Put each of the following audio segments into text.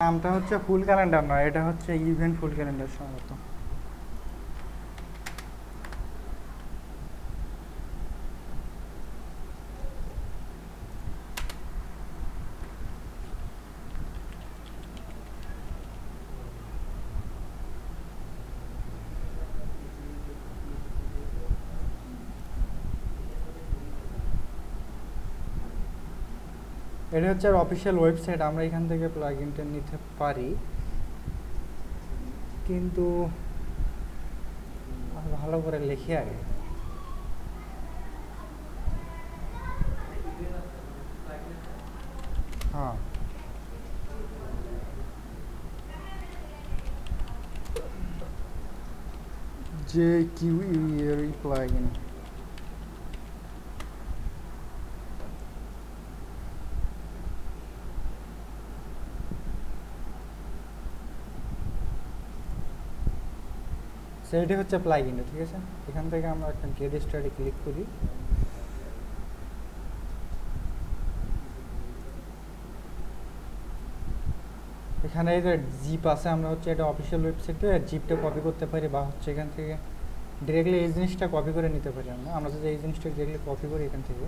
নামটা হচ্ছে ফুল ক্যালেন্ডার নয়, এটা হচ্ছে ইভেন্ট ফুল ক্যালেন্ডার সম্ভবত। এটা হচ্ছে আর অফিসিয়াল ওয়েবসাইট, আমরা এখান থেকে প্লাগইনটা নিতে পারি, কিন্তু ভালো করে লিখি আগে। হ্যাঁ, যে কিউ এর প্লাগইন। সেইটা হচ্ছে প্লাগইনটা, ঠিক আছে। এখান থেকে আমরা একটা গেট স্টার্টে ক্লিক করি। এখানে এই যে জিপ আছে, আমরা হচ্ছে এটা অফিসিয়াল ওয়েবসাইট থেকে জিপটা কপি করতে পারি, বা হচ্ছে এখান থেকে ডিরেক্টলি এই জিনিসটা কপি করে নিতে পারি। আমরা যদি এই জিনিসটা ডিরেক্টলি কপি করি এখান থেকে,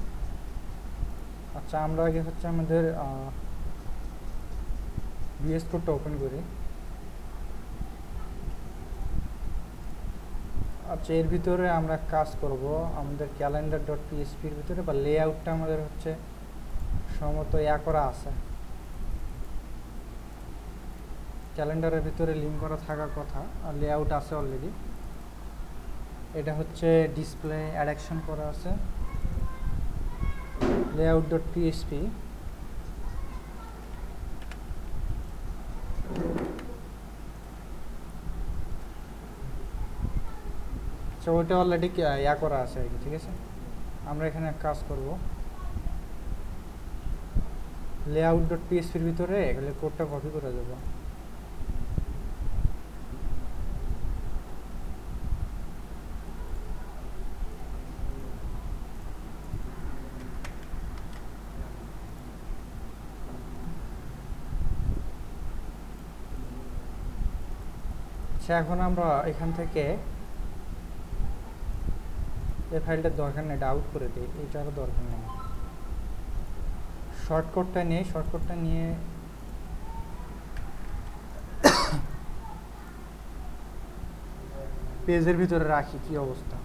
আচ্ছা আমরা আগে হচ্ছে আমাদের VS কোডটা ওপেন করি। আচ্ছা, এর ভিতরে আমরা কাজ করব আমাদের ক্যালেন্ডার ডট পিএসপির ভিতরে, বা লেআউটটা আমাদের হচ্ছে সম্ভবত করা আছে, ক্যালেন্ডারের ভিতরে লিঙ্ক করা থাকার কথা, আর লেআউট আছে অলরেডি। এটা হচ্ছে ডিসপ্লে অ্যাডাকশন করা আছে লেআউট ডট পিএসপি। আচ্ছা, ওইটা অলরেডি করা আছে আর কি, ঠিক আছে। আমরা এখানে কাজ করব লেআউট ডট পিএসপির ভিতরে এগুলো কোডটা কপি করে দেবো। আচ্ছা, এখন আমরা এখান থেকে এই ফাইলটার দরকার নেই, এটা আউট করে দিই, এইটারও দরকার নেই। শর্টকাটটা নিয়ে পেজের ভিতরে রাখি, কি অবস্থা।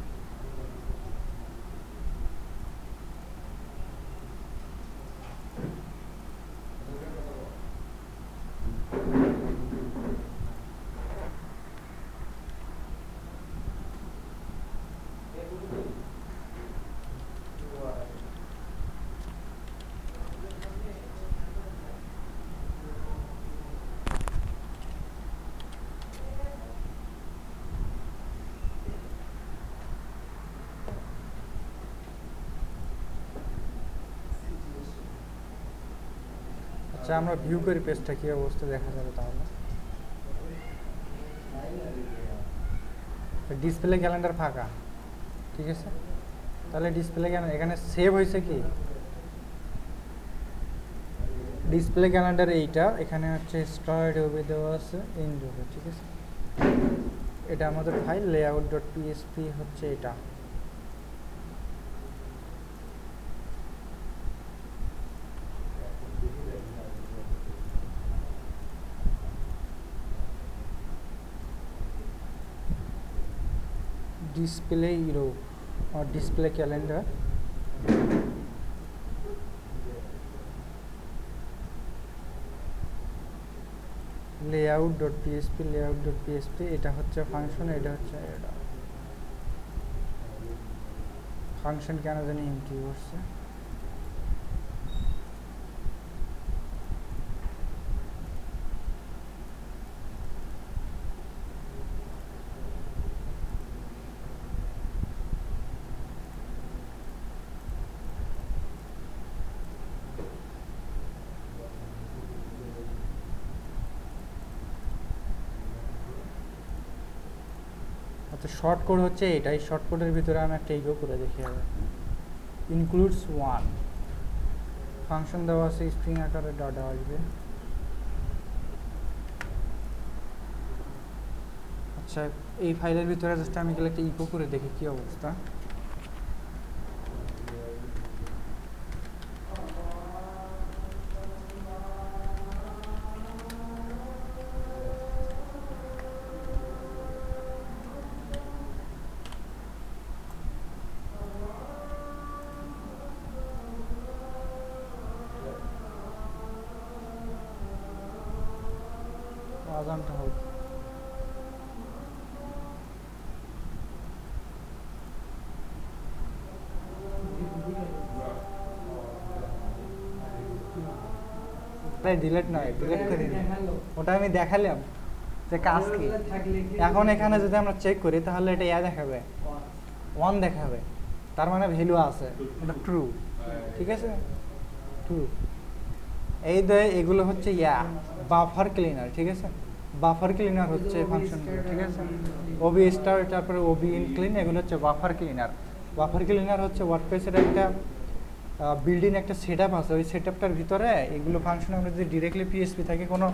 আচ্ছা, আমরা ভিউ করি পেজটা কি অবস্থা, দেখা যাবে তাহলে। ডিসপ্লে ক্যালেন্ডার ফাঁকা, ঠিক আছে। তাহলে ডিসপ্লে ক্যালেন্ডার এখানে সেভ হয়েছে কি, ডিসপ্লে ক্যালেন্ডার এইটা, এখানে হচ্ছে স্টার্ট হবে দেওয়া আছে, এন্ড হবে, ঠিক আছে। এটা আমাদের ফাইল লেআউট ডট পিএসপি হচ্ছে এটা। ডিসপ্লে ইরো और display calendar layout dot php এটা হচ্ছে ফাংশন, এটা হচ্ছে এটা ফাংশন কেন জানি এমটি করছে। আচ্ছা, শর্ট কোড হচ্ছে এটাই, শর্ট কোডের ভিতরে আমি একটা ইগো করে দেখি আগে। ইনক্লুডস ওয়ান ফাংশন দেওয়া আছে, স্ট্রিং আকারে ডট আসবে। আচ্ছা, এই ফাইলের ভিতরে জাস্ট আমি গেলে একটা ইকো করে দেখি কি অবস্থা। আজানটা হোক। ডিলেট নয়, ডিলেট করে দিই। ওটা আমি দেখালাম যে কাজ কি। এখন এখানে যদি আমরা চেক করি তাহলে এটা দেখাবে, 1 দেখাবে, তার মানে ভ্যালু আছে, এটা ট্রু। ঠিক আছে, ট্রু। এই এগুলো হচ্ছে বাফার ক্লিনার। ঠিক আছে, বাফার ক্লিনার হচ্ছে ফাংশনগুলো। ঠিক আছে, ওবি স্টার, তারপরে ওবি ইন ক্লিন, এগুলো হচ্ছে বাফার ক্লিনার। বাফার ক্লিনার হচ্ছে ওয়ার্ডপ্রেসের একটা বিল্ডিং একটা সেট আপ আছে, ওই সেট আপটার ভিতরে এগুলো ফাংশন আমরা যদি ডিরেক্টলি পিএসপি থেকে কোনো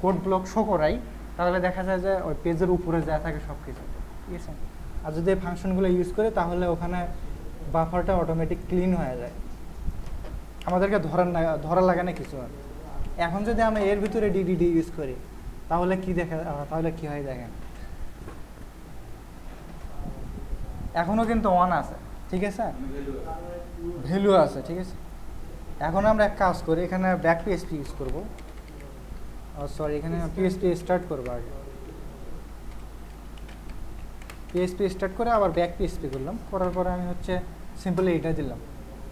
কোড ব্লক শো করাই তাহলে দেখা যায় যে ওই পেজের উপরে যা থাকে সব কিছু। ঠিক আছে, আর যদি এই ফাংশনগুলো ইউজ করে তাহলে ওখানে বাফারটা অটোমেটিক ক্লিন হয়ে যায়, আমাদেরকে ধরা লাগে না কিছু। এখন যদি আমরা এর ভিতরে ডিডিডি ইউজ করি তাহলে কি তাহলে কি হয় দেখেন, এখনও কিন্তু 1 আছে। ঠিক আছে, ভ্যালু আছে। ঠিক আছে, এখন আমরা এক কাজ করি, এখানে ব্যাক পিএসপি ইউজ করব। সরি, এখানে পিএসপি স্টার্ট করবো আগে। পিএসপি স্টার্ট করে আবার ব্যাক পিএসপি করলাম, করার পরে আমি হচ্ছে সিম্পলি এটা দিলাম,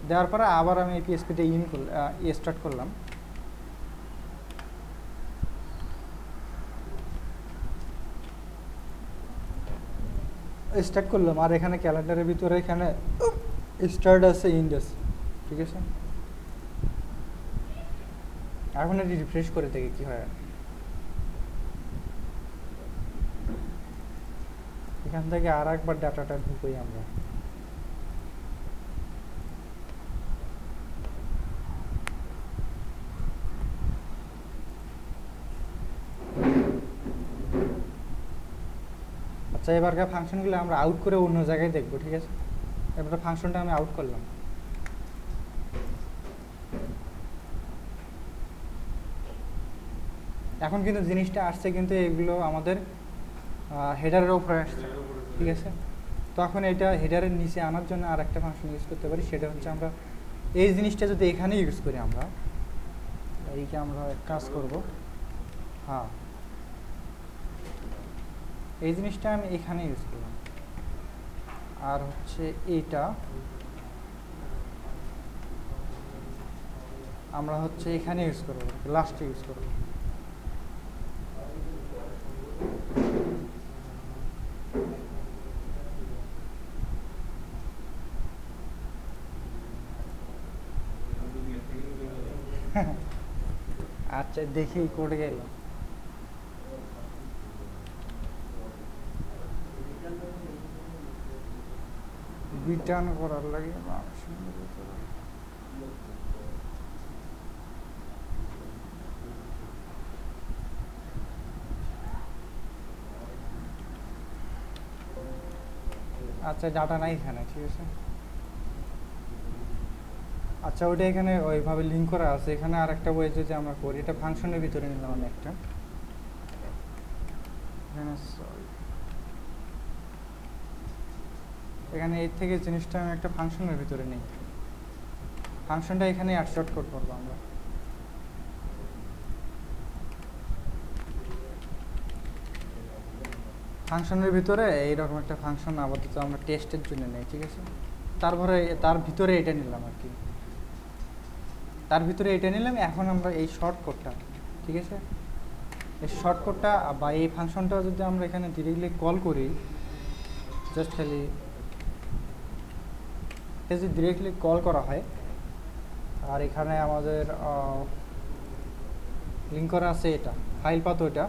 দেওয়ার পরে আবার আমি এই পিএসপিটা স্টার্ট করলাম। স্টার্ট করলাম, আর এখানে ক্যালেন্ডারের ভিতরে এখানে স্টার্ট আছে, ইন্ড আছে। ঠিক আছে, এখন এটি রিফ্রেশ করে দেখি কি হয়। এখান থেকে আর একবার ডাটাটা ঢুকই আমরা। আচ্ছা, এবারকার ফাংশনগুলো আমরা আউট করে অন্য জায়গায় দেখবো। ঠিক আছে, এবার ফাংশনটা আমি আউট করলাম। এখন কিন্তু জিনিসটা আসছে, কিন্তু এগুলো আমাদের হেডারের উপরে আসছে। ঠিক আছে, তখন এটা হেডারের নিচে আনার জন্য আর একটা ফাংশন ইউজ করতে পারি, সেটা হচ্ছে আমরা এই জিনিসটা যদি এখানে ইউজ করি, আমরা এইকে আমরা কাজ করব। হ্যাঁ, এই জিনিসটা আমি এখানে ইউজ করলাম, আর হচ্ছে এইটা আমরা হচ্ছে এখানে ইউজ করবো, লাস্টে ইউজ করবো। আচ্ছা, দেখি কোড গেল। রিটার্ন করার লাগে আচ্ছা, ডাটা নাই এখানে। ঠিক আছে, আচ্ছা, ওইটা এখানে ওইভাবে লিঙ্ক করা আছে। এখানে আর একটা ওয়ে যদি আমরা করি, এটা ফাংশনের ভিতরে নিলাম আমি একটা। এখানে এর থেকে জিনিসটা আমি একটা ফাংশনের ভিতরে নিই, ফাংশনটা এখানে অ্যাডশট করবো আমরা। ফাংশনের ভিতরে এইরকম একটা ফাংশন আপাতত আমরা টেস্টের জন্য নেই। ঠিক আছে, তারপরে তার ভিতরে এটা নিলাম আর কি, তার ভিতরে এটা নিলাম। এখন আমরা এই শর্টকাটটা, ঠিক আছে, এই শর্টকাটটা বা এই ফাংশনটা যদি আমরা এখানে ডিরেক্টলি কল করি, জাস্ট খালি এটা যদি ডিরেক্টলি কল করা হয়, আর এখানে আমাদের লিঙ্ক করা আছে এটা ফাইল পাথ, ওইটা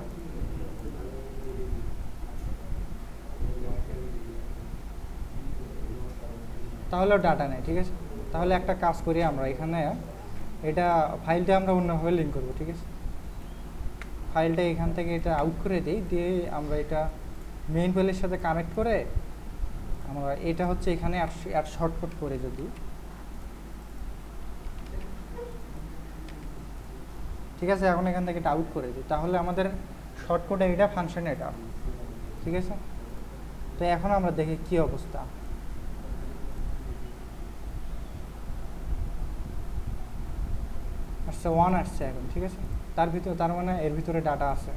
তাহলেও ডাটা নেই। ঠিক আছে, তাহলে একটা কাজ করি আমরা, এখানে এটা ফাইলটা আমরা অন্যভাবে লিঙ্ক করব। ঠিক আছে, ফাইলটা এখান থেকে এটা আউট করে দিই, দিয়ে আমরা এটা মেইন প্যানেলের সাথে কানেক্ট করে আমরা এটা হচ্ছে এখানে অ্যাড শর্টকাট করে যদি, ঠিক আছে, এখন এখান থেকে এটা আউট করে দিই, তাহলে আমাদের শর্টকাটে এটা ফাংশন এটা, ঠিক আছে। তো এখন আমরা দেখি কি অবস্থা। আসছে 1 আসছে এখন, ঠিক আছে। তার মানে এর ভিতরে ডাটা আছে।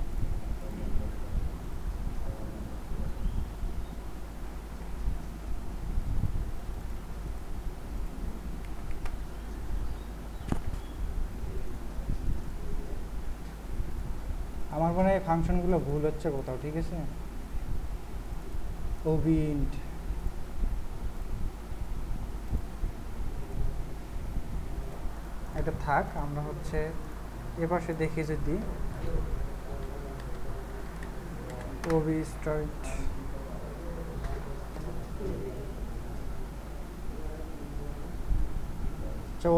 আমার মনে হয় ফাংশনগুলো ভুল হচ্ছে কোথাও, ঠিক আছে। ওবিন্ড এটা থাক, আমরা হচ্ছে এপাশে দেখি যদি ওবি স্টার্ট,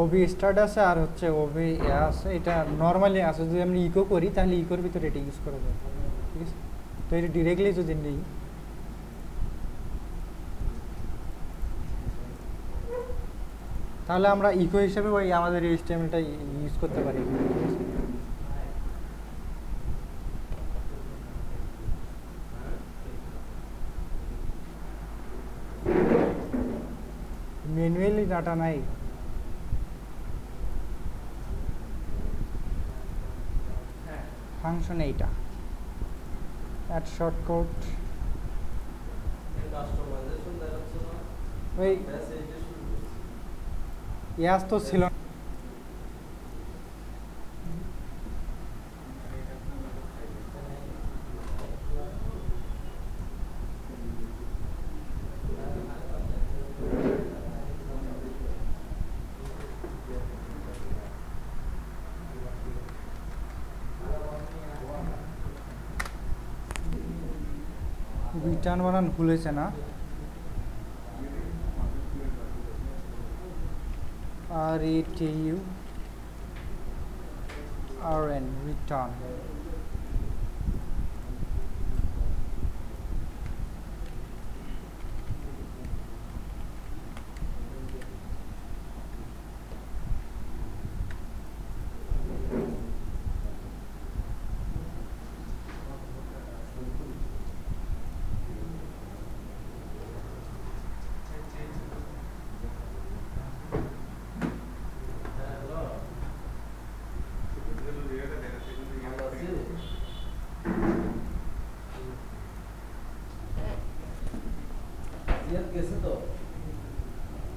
ওবি স্টার্ট আছে আর হচ্ছে ওবি আছে, এটা নর্মালি আছে। যদি আমরা ইকো করি তাহলে ইকোর ভিতরে এটা ইউজ করা যায়, ঠিক আছে। তো এটা ডিরেক্টলি যদি নেই, তাহলে আমরা ইকো হিসেবে ওই আমাদের এই HTML-টা ইউজ করতে পারি, ঠিক আছে। ম্যানুয়ালি ডাটা নাই, ফাংশন এইটা অ্যাড শর্টকাট, ওই ইয়াস তো ছিল। রিটার্ন বানান ভুলেছে না, RETURN রিটার্ন।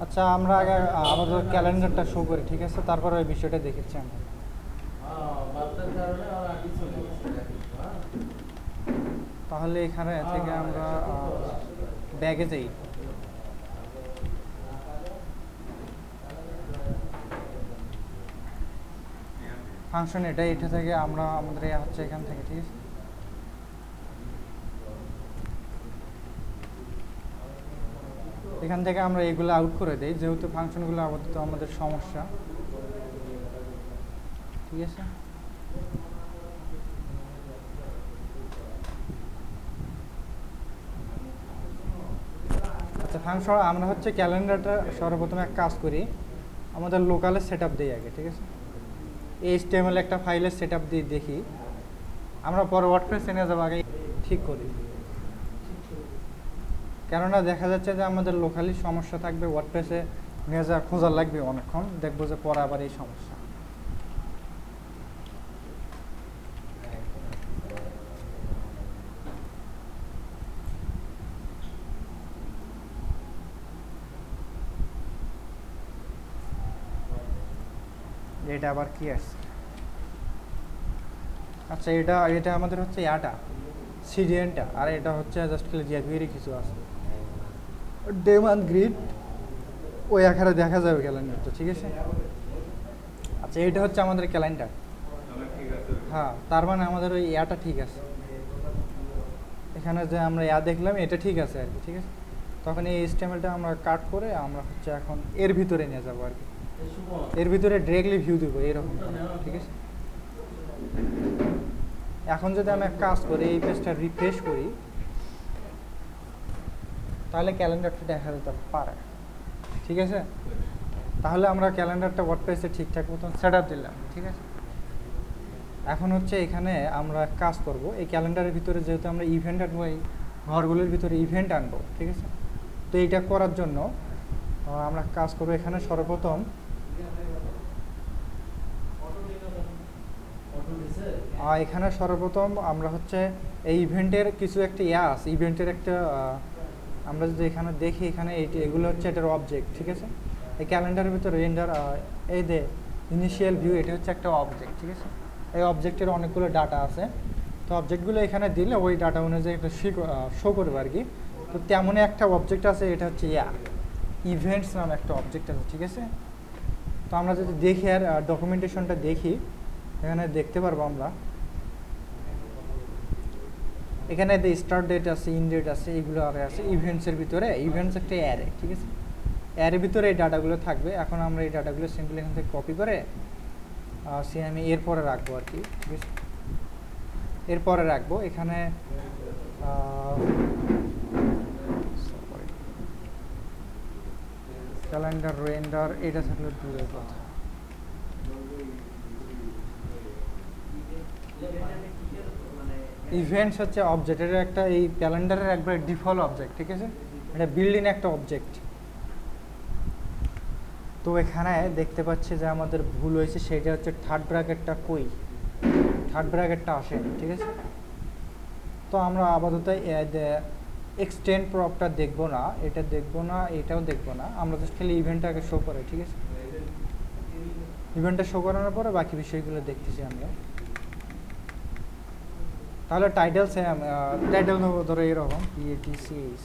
আচ্ছা, আমরা আগে আমাদের ক্যালেন্ডারটা শো করি, ঠিক আছে, তারপর ওই বিষয়টা দেখেছি আমরা। তাহলে এখানে থেকে আমরা ব্যাগে যাই। ফাংশন এটা থেকে আমরা আমাদের হচ্ছে এখান থেকে, ঠিক আছে। এখান থেকে আমরা এগুলো আউট করে দেই, যেহেতু ফাংশনগুলো আপাতত আমাদের সমস্যা, ঠিক আছে। আচ্ছা, ফাংশন আমরা হচ্ছে ক্যালেন্ডারটা সর্বপ্রথম এক কাজ করি, আমাদের লোকালে সেট আপ দিই আগে, ঠিক আছে। HTML একটা ফাইলের সেট আপ দিয়ে দেখি, আমরা পরে ওয়ার্ডপ্রেসে নিয়ে যাবো, আগে ঠিক করি। কেননা দেখা যাচ্ছে যে আমাদের লোকালি সমস্যা থাকবে, ওয়ার্ডপ্রেসে নিয়ে যাওয়া খোঁজা লাগবে অনেকক্ষণ, দেখবো যে পরে আবার এই সমস্যা। এটা আবার কি আছে? আচ্ছা, এটা আমাদের হচ্ছে ইয়াটা সিডিএনটা, আর এটা হচ্ছে জাস্ট খালি জেভিয়ারই কিছু আছে, ডে মান্থ গ্রিড ওই আকারে দেখা যাবে ক্যালেন্ডারটা, ঠিক আছে। আচ্ছা, এটা হচ্ছে আমাদের ক্যালেন্ডার, হ্যাঁ, তার মানে আমাদের ওই ইয়াটা ঠিক আছে। এখানে যে আমরা ইয়া দেখলাম এটা ঠিক আছে আর কি, ঠিক আছে। তখন এই HTML-টা আমরা কাট করে আমরা হচ্ছে এখন এর ভিতরে নিয়ে যাবো আর কি, এর ভিতরে ডিরেক্টলি ভিউ দেবো এরকম, ঠিক আছে। এখন যদি আমি এক কাজ করি, এই পেজটা রিফ্রেশ করি, তাহলে ক্যালেন্ডারটা দেখা যেতে পারে। ঠিক আছে, তাহলে আমরা ক্যালেন্ডারটা ওয়ার্ডপ্রেসে ঠিকঠাক মতন সেট আপ দিলাম। ঠিক আছে, এখন হচ্ছে এখানে আমরা কাজ করব এই ক্যালেন্ডারের ভিতরে, যেহেতু আমরা ইভেন্ট আনবো, এই ঘরগুলোর ভিতরে ইভেন্ট আনবো। ঠিক আছে, তো এইটা করার জন্য আমরা কাজ করবো এখানে সর্বপ্রথম আমরা হচ্ছে এই ইভেন্টের কিছু একটা আছে, ইভেন্টের একটা আমরা যদি এখানে দেখি, এখানে এগুলো হচ্ছে এটার অবজেক্ট। ঠিক আছে, এই ক্যালেন্ডারের ভিতরে রেন্ডার এই যে ইনিশিয়াল ভিউ, এটা হচ্ছে একটা অবজেক্ট। ঠিক আছে, এই অবজেক্টের অনেকগুলো ডাটা আছে, তো অবজেক্টগুলো এখানে দিলে ওই ডাটা অনুযায়ী একটা শো করবে আর কি। তো তেমনই একটা অবজেক্ট আছে, এটা হচ্ছে ইভেন্টস নামে একটা অবজেক্ট আছে। ঠিক আছে, তো আমরা যদি দেখি আর ডকুমেন্টেশনটা দেখি, এখানে দেখতে পারবো আমরা এখানে স্টার্ট ডেট আছে, ইন ডেট আছে, এগুলো আর আছে ইভেন্টসের ভিতরে। ইভেন্টস একটা অ্যারে। ঠিক আছে, অ্যারের ভিতরে এই ডাটাগুলো থাকবে। এখন আমরা এই ডাটাগুলো সিম্পলি এখান থেকে কপি করে আমি এরপরে রাখবো আর কি। ঠিক আছে, এরপরে রাখবো এখানে ক্যালেন্ডার রেন্ডার এটা থাকলে দূরের কথা। ইভেন্টস হচ্ছে অবজেক্টের একটা, এই ক্যালেন্ডারের একবার ডিফল্ট অবজেক্ট। ঠিক আছে, এটা বিল্ড ইন একটা অবজেক্ট। তো এখানে দেখতে পাচ্ছি যে আমাদের ভুল হয়েছে, সেটা হচ্ছে থার্ড ব্র্যাকেটটা কই, থার্ড ব্র্যাকেটটা আসে। ঠিক আছে, তো আমরা আপাতত এক্সটেন্ড প্রপটা দেখবো না, এটা দেখবো না, এটাও দেখবো না, আমরা জাস্ট খালি ইভেন্টটাকে শো করে। ঠিক আছে, ইভেন্টটা শো করানোর পরে বাকি বিষয়গুলো দেখতেছি আমরা। তাহলে টাইটেল সেম, টাইটেল ধরো এরকম PATCH,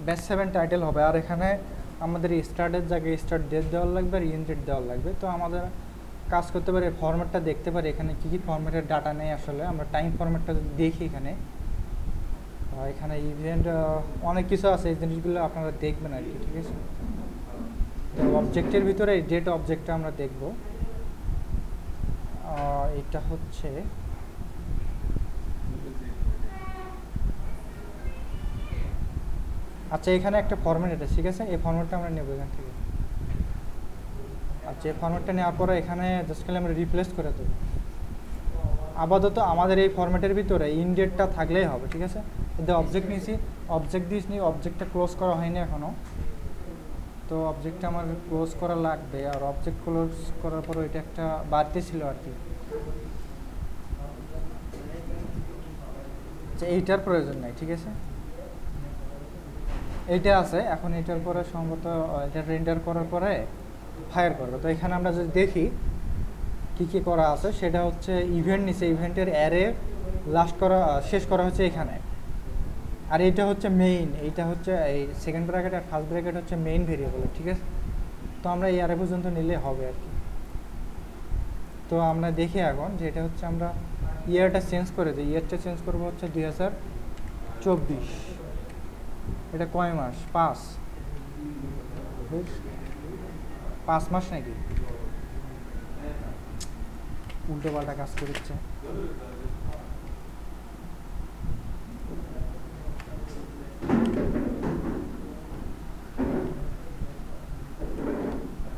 ব্যাচ 7 টাইটেল হবে। আর এখানে আমাদের স্টার্টের জায়গায় স্টার্ট ডেট দেওয়ার লাগবে আর ইন ডেট দেওয়ার লাগবে। তো আমাদের কাজ করতে পারি, ফরম্যাটটা দেখতে পারি এখানে কী কী ফরম্যাটের ডাটা নেই। আসলে আমরা টাইম ফরম্যাটটা দেখি এখানে, এখানে ইভেন্ট অনেক কিছু আছে, এই জিনিসগুলো আপনারা দেখবেন আর কি। ঠিক আছে, তো অবজেক্টের ভিতরে এই ডেট অবজেক্টটা আমরা দেখব। এটা হচ্ছে আচ্ছা, এখানে একটা ফরম্যাট এটা। ঠিক আছে, এই ফরম্যাটটা আমরা নেব এখান থেকে। আচ্ছা, এই ফরম্যাটটা নেওয়ার পরে এখানে জাস্ট খালি আমরা রিপ্লেস করে দেবো। আপাতত আমাদের এই ফরম্যাটের ভিতরে ইনডেটটা থাকলেই হবে। ঠিক আছে, এতে অবজেক্ট নিয়েছি, অবজেক্ট দিস নি, অবজেক্টটা ক্লোজ করা হয়নি এখনও, তো অবজেক্টটা আমার ক্লোজ করা লাগবে। আর অবজেক্ট ক্লোজ করার পর এটা একটা বাড়তে ছিল আর কি, এইটার প্রয়োজন নাই। ঠিক আছে, এইটা আছে। এখন এটার পরে সম্ভবত এটা রেন্ডার করার পরে ফায়ার করবে। তো এখানে আমরা যদি দেখি কী কী করা আছে, সেটা হচ্ছে ইভেন্ট নিচে, ইভেন্টের অ্যারে লাস্ট করা শেষ করা হচ্ছে এখানে। আর এইটা হচ্ছে মেইন, এইটা হচ্ছে এই সেকেন্ড ব্র্যাকেট আর ফার্স্ট ব্র্যাকেট হচ্ছে মেইন ভেরিয়েবল। ঠিক আছে, তো আমরা এই অ্যারে পর্যন্ত নিলে হবে আর কি। তো আমরা দেখি এখন যে এটা হচ্ছে আমরা ইয়ারটা চেঞ্জ করে দিই। ইয়ারটা চেঞ্জ করবো হচ্ছে 2024। এটা কয় মাস? 5 মাস নাকি? উল্টো পাল্টা কাজ করছে।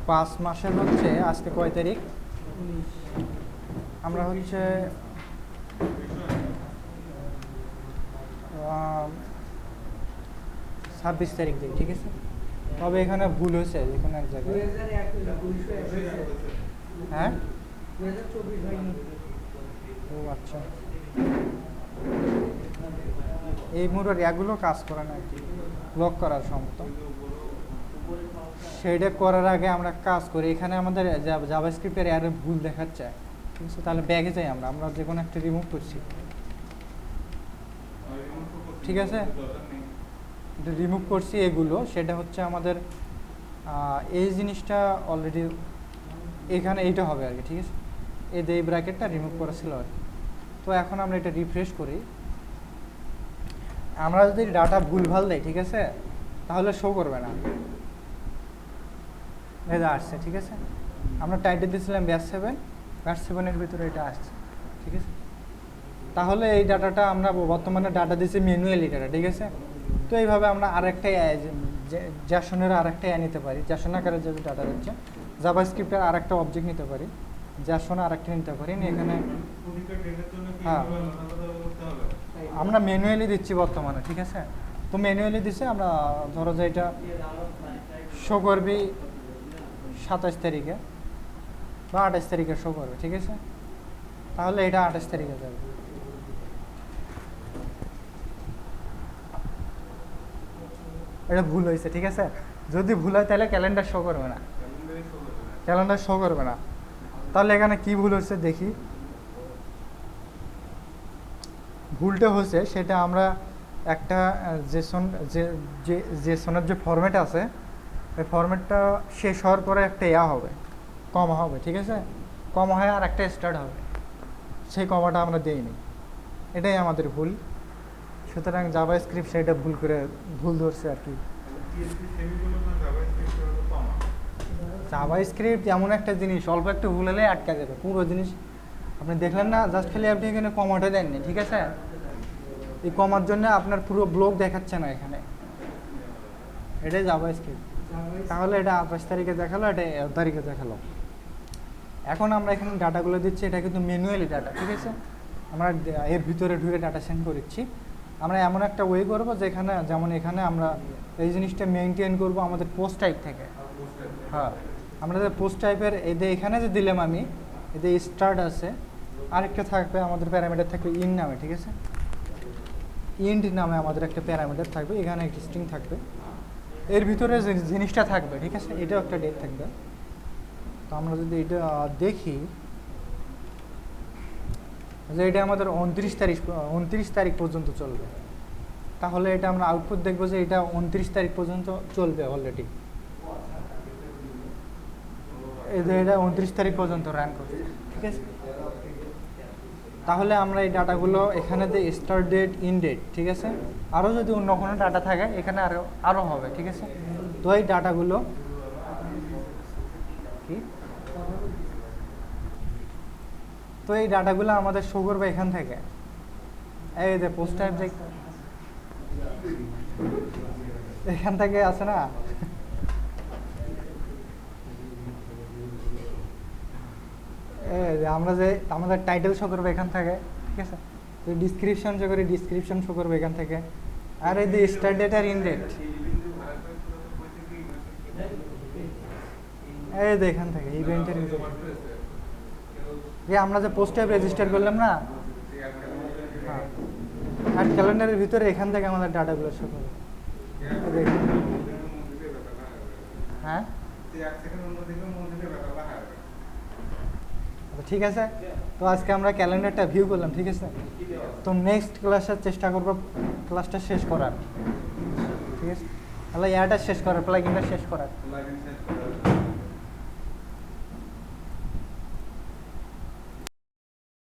পাঁচ মাসের হচ্ছে আজকে কয় তারিখ? আমরা হচ্ছে 26 তারিখ দিই। ঠিক আছে, তবে এখানে ভুল হয়েছে যে কোনো এক জায়গায়। হ্যাঁ, ও আচ্ছা, এই মুহূর্তে এগুলো কাজ করে না আর কি, লক করার সম্ভবত। সেইটা করার আগে আমরা কাজ করি। এখানে আমাদের জাভাস্ক্রিপ্টের এর ভুল দেখাচ্ছে। ঠিক আছে, তাহলে ব্যাগে যাই আমরা, যে কোনো একটা রিমুভ করছি। ঠিক আছে, রিমুভ করছি এগুলো, সেটা হচ্ছে আমাদের এই জিনিসটা অলরেডি এখানে এইটা হবে আর কি। ঠিক আছে, এই ব্র্যাকেটটা রিমুভ করা ছিল আর কি। তো এখন আমরা এটা রিফ্রেশ করি। আমরা যদি ডাটা ভুলভাল দেয়, ঠিক আছে, তাহলে শো করবে না। এটা আসছে। ঠিক আছে, আমরা টাইটেল দিয়েছিলাম ব্যাচ 7 ভিতরে এটা আসছে, ঠিক আছে। তাহলে এই ডাটাটা আমরা বর্তমানে ডাটা দিয়েছি ম্যানুয়ালি ডাটা, ঠিক আছে। তো এইভাবে আমরা আরেকটা জ্যাসনের আরেকটা নিতে পারি, জ্যাসন আকারে যে ডাটা দিচ্ছে, জাভাস্ক্রিপ্টের আরেকটা অবজেক্ট নিতে পারি, জ্যাসন আরেকটা নিতে পারি। এখানে হ্যাঁ আমরা ম্যানুয়ালি দিচ্ছি বর্তমানে, ঠিক আছে। তো ম্যানুয়ালি দিচ্ছে আমরা ধরো যে এটা শো করবি 27 তারিখে বা 28 তারিখে শো করবে, ঠিক আছে। তাহলে এটা 28 তারিখে যাবে। এটা ভুল হয়েছে, ঠিক আছে। যদি ভুল হয় তাহলে ক্যালেন্ডার শো করবে না, ক্যালেন্ডার শো করবে না। তাহলে এখানে কি ভুল হচ্ছে দেখি। ভুলটা হচ্ছে সেটা আমরা একটা জেসনের যে ফরম্যাট আছে এই ফরম্যাটটা শেষ হওয়ার পরে একটা হবে, কমা হবে, ঠিক আছে। কমা হয় আর একটা স্টার্ট হবে, সেই কমাটা আমরা দেইনি, এটাই আমাদের ভুল। সুতরাং জাভাস্ক্রিপ্ট সেটা ভুল ধরছে আর কি। জাভাস্ক্রিপ্ট এমন একটা জিনিস, অল্প একটু ভুল হলে আটকা যাবে পুরো জিনিস। আপনি দেখলেন না, জাস্ট খালি আপনি এখানে কমাটা দেননি, ঠিক আছে। এই কমার জন্য আপনার পুরো ব্লক দেখাচ্ছে না এখানে, এটাই জাভাস্ক্রিপ্ট। তাহলে এটা 28 তারিখে দেখালো, এটা 1 তারিখে দেখালো। এখন আমরা এখানে ডাটাগুলো দিচ্ছি, এটা কিন্তু ম্যানুয়ালি ডাটা, ঠিক আছে। আমরা এর ভিতরে ঢুকে ডাটা সেন্ড করছি। আমরা এমন একটা ওয়ে করবো যেখানে, যেমন এখানে আমরা এই জিনিসটা মেনটেন করব আমাদের পোস্ট টাইপ থেকে। হ্যাঁ, আমরা যে পোস্ট টাইপের এদের এখানে যে দিলাম আমি, এদের স্টার্ট আছে, আরেকটা থাকবে আমাদের প্যারামিটার থাকবে ইন নামে, ঠিক আছে। ইন্ড নামে আমাদের একটা প্যারামিটার থাকবে, এখানে একটা স্ট্রিং থাকবে, এর ভিতরে যে জিনিসটা থাকবে, ঠিক আছে, এটাও একটা ডেট থাকবে। তো আমরা যদি এটা দেখি যে এটা আমাদের 29 তারিখ পর্যন্ত চলবে, তাহলে এটা আমরা আউটপুট দেখবো যে এটা 29 তারিখ পর্যন্ত চলবে অলরেডি। এটা 29 তারিখ পর্যন্ত রান করবে, ঠিক আছে। তাহলে আমরা এই ডাটাগুলো এখানে যে স্টার্ট ডেট, ইন ডেট, ঠিক আছে, আরও যদি অন্য কোনো ডাটা থাকে এখানে আরও হবে, ঠিক আছে। তো এই ডাটাগুলো কি, তো এই ডাটাগুলো আমাদের শো করবে এখান থেকে, এই যে পোস্ট টাইপ যে এখান থেকে আছে না, আমরা যে আমাদের টাইটেল শো করবে এখান থেকে, ঠিক আছে। তো ডিসক্রিপশন শো করি, ডিসক্রিপশন শো করবে এখান থেকে। আর এই যে স্টার্ট ডেট আর ইন ডেট, এই যে এখান থেকে ইভেন্টের ভিতরে যে আমরা যে পোস্ট টাইপ রেজিস্টার করলাম না, হ্যাঁ, আর ক্যালেন্ডারের ভিতরে এখান থেকে আমাদের ডাটাগুলো শো করবে। হ্যাঁ, ঠিক আছে। তো আজকে আমরা ক্যালেন্ডারটা ভিউ করলাম, ঠিক আছে। তো নেক্সট ক্লাসে চেষ্টা করবো ক্লাসটা শেষ করার, ঠিক আছে। তাহলে ইয়াটা শেষ করার, প্লাগইনটা শেষ করার।